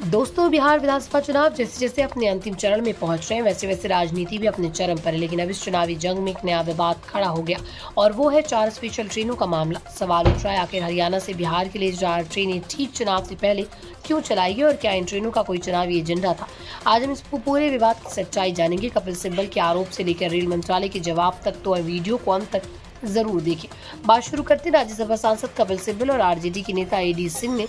दोस्तों, बिहार विधानसभा चुनाव जैसे जैसे अपने अंतिम चरण में पहुंच रहे हैं, वैसे वैसे राजनीति भी अपने चरम पर है। लेकिन अब इस चुनावी जंग में एक नया विवाद खड़ा हो गया और वो है 4 स्पेशल ट्रेनों का मामला। सवाल उठ रहा है, आखिर हरियाणा से बिहार के लिए 4 ट्रेनें ठीक चुनाव से पहले क्यों चलाई गई और क्या इन ट्रेनों का कोई चुनावी एजेंडा था? आज हम इस पूरे विवाद की सच्चाई जानेंगे। कपिल सिब्बल के आरोप से लेकर रेल मंत्रालय के जवाब तक, तो वीडियो को अंत तक जरूर देखें। बात शुरू करते राज्यसभा सांसद कपिल सिब्बल और आरजेडी के नेता एडी सिंह ने,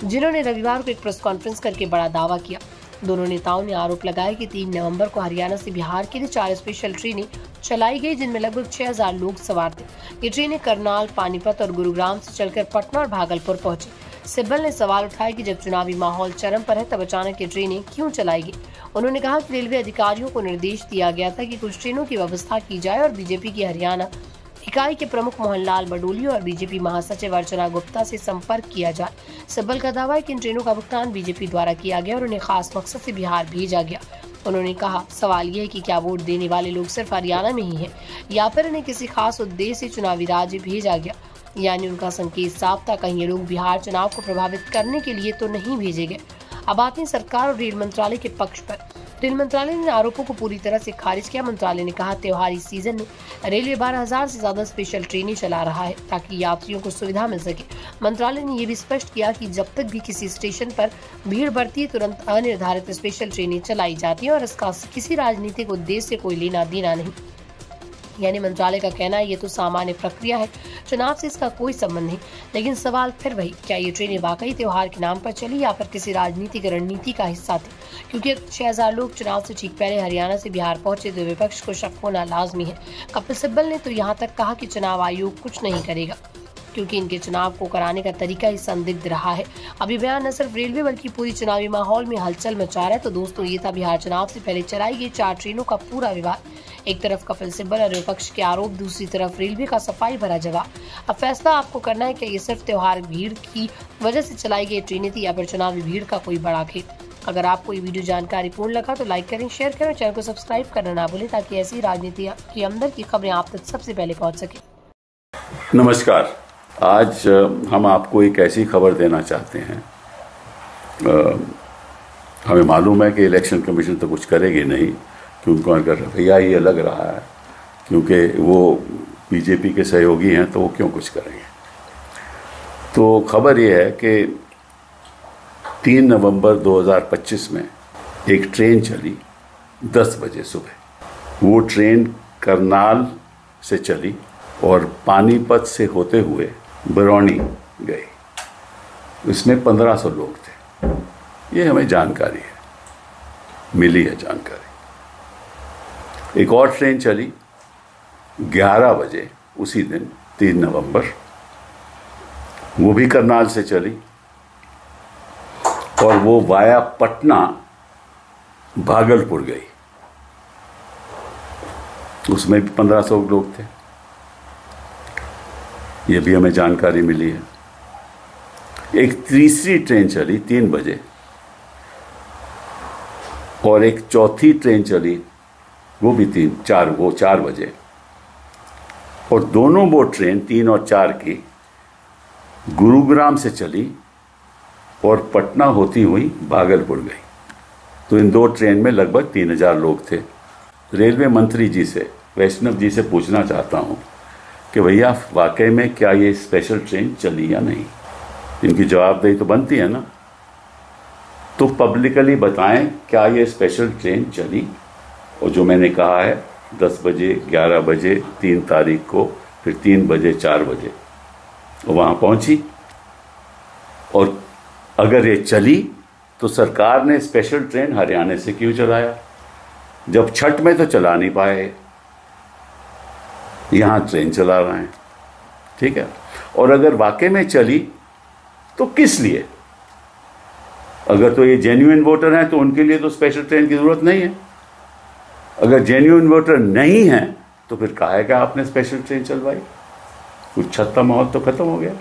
जिन्होंने रविवार को एक प्रेस कॉन्फ्रेंस करके बड़ा दावा किया। दोनों नेताओं ने आरोप लगाया कि 3 नवंबर को हरियाणा से बिहार के लिए 4 स्पेशल ट्रेनें चलाई गई, जिनमें लगभग 6000 लोग सवार थे। ये ट्रेनें करनाल, पानीपत और गुरुग्राम से चलकर पटना और भागलपुर पहुंची। सिब्बल ने सवाल उठाया कि जब चुनावी माहौल चरम पर है, तब अचानक ये ट्रेनें क्यों चलाई गई। उन्होंने कहा कि रेलवे अधिकारियों को निर्देश दिया गया था कि कुछ ट्रेनों की व्यवस्था की जाए और बीजेपी की हरियाणा इकाई के प्रमुख मोहनलाल बडोली और बीजेपी महासचिव अर्चना गुप्ता से संपर्क किया जाए। सिब्बल का दावा है कि इन ट्रेनों का भुगतान बीजेपी द्वारा किया गया और उन्हें खास मकसद से बिहार भेजा गया। उन्होंने कहा, सवाल ये है कि क्या वोट देने वाले लोग सिर्फ हरियाणा में ही हैं या फिर उन्हें किसी खास उद्देश्य से चुनावी राज्य भेजा गया। यानी उनका संकेत साफ था, कहीं ये लोग बिहार चुनाव को प्रभावित करने के लिए तो नहीं भेजे गए। अब आते हैं सरकार और रेल मंत्रालय के पक्ष पर। रेल मंत्रालय ने आरोपों को पूरी तरह से खारिज किया। मंत्रालय ने कहा, त्योहारी सीजन में रेलवे 12000 से ज्यादा स्पेशल ट्रेनें चला रहा है ताकि यात्रियों को सुविधा मिल सके। मंत्रालय ने यह भी स्पष्ट किया कि जब तक भी किसी स्टेशन पर भीड़ बढ़ती है, तुरंत अनिर्धारित स्पेशल ट्रेनें चलाई जाती हैं और इसका किसी राजनीतिक उद्देश्य से कोई लेना देना नहीं। यानी मंत्रालय का कहना है, ये तो सामान्य प्रक्रिया है, चुनाव से इसका कोई संबंध नहीं। लेकिन सवाल फिर वही, क्या ये ट्रेनें वाकई त्योहार के नाम पर चली या फिर किसी राजनीतिक रणनीति का हिस्सा थी? क्योंकि 6000 लोग चुनाव से ठीक पहले हरियाणा से बिहार पहुंचे तो विपक्ष को शक होना लाजमी है। कपिल सिब्बल ने तो यहाँ तक कहा कि चुनाव आयोग कुछ नहीं करेगा क्योंकि इनके चुनाव को कराने का तरीका ही संदिग्ध रहा है। अभी बयान न सिर्फ रेलवे बल्कि पूरी चुनावी माहौल में हलचल मचा रहा है। तो दोस्तों, ये था बिहार चुनाव से पहले चलाई गई 4 ट्रेनों का पूरा विवाद। एक तरफ कपिल सिब्बल और विपक्ष के आरोप, दूसरी तरफ रेलवे का सफाई भरा जवाब। अब फैसला आपको करना है कि ये सिर्फ त्योहार भीड़ की वजह से चलाई गई ट्रेनें थी या फिर चुनावी भीड़ का कोई बड़ा खेल। अगर आपको ये वीडियो जानकारी पूर्ण लगा तो लाइक करें, शेयर करें, चैनल को सब्सक्राइब करना ना भूलें ताकि ऐसी राजनीति के अंदर की खबरें आप तक सबसे पहले पहुंच सके। नमस्कार, आज हम आपको एक ऐसी खबर देना चाहते हैं। हमें मालूम है कि इलेक्शन कमीशन तो कुछ करेगी नहीं, कि उनको अगर रवैया ये लग रहा है क्योंकि वो बीजेपी के सहयोगी हैं तो वो क्यों कुछ करेंगे। तो खबर ये है कि 3 नवंबर 2025 में एक ट्रेन चली 10 बजे सुबह। वो ट्रेन करनाल से चली और पानीपत से होते हुए बरौनी गई। इसमें 1500 लोग थे। ये हमें जानकारी है, मिली है जानकारी। एक और ट्रेन चली 11 बजे उसी दिन 3 नवंबर, वो भी करनाल से चली और वो वाया पटना भागलपुर गई। उसमें भी 1500 लोग थे। ये भी हमें जानकारी मिली है। एक तीसरी ट्रेन चली 3 बजे और एक चौथी ट्रेन चली, वो भी 4 बजे। और दोनों वो ट्रेन 3 और 4 की गुरुग्राम से चली और पटना होती हुई भागलपुर गई। तो इन 2 ट्रेन में लगभग 3000 लोग थे। रेलवे मंत्री जी से, वैष्णव जी से पूछना चाहता हूँ कि भैया वाकई में क्या ये स्पेशल ट्रेन चली या नहीं। इनकी जवाबदेही तो बनती है ना, तो पब्लिकली बताएं क्या ये स्पेशल ट्रेन चली। और जो मैंने कहा है 10 बजे, 11 बजे, 3 तारीख को, फिर 3 बजे, 4 बजे वहाँ पहुँची। और अगर ये चली तो सरकार ने स्पेशल ट्रेन हरियाणा से क्यों चलाया, जब छठ में तो चला नहीं पाए, यहाँ ट्रेन चला रहे हैं। ठीक है। और अगर वाकई में चली तो किस लिए? अगर तो ये जेन्युइन वोटर हैं तो उनके लिए तो स्पेशल ट्रेन की जरूरत नहीं है। अगर जेन्युइन वोटर नहीं है तो फिर काहे का आपने स्पेशल ट्रेन चलवाई? कुछ छत्ता माहौल तो खत्म हो गया।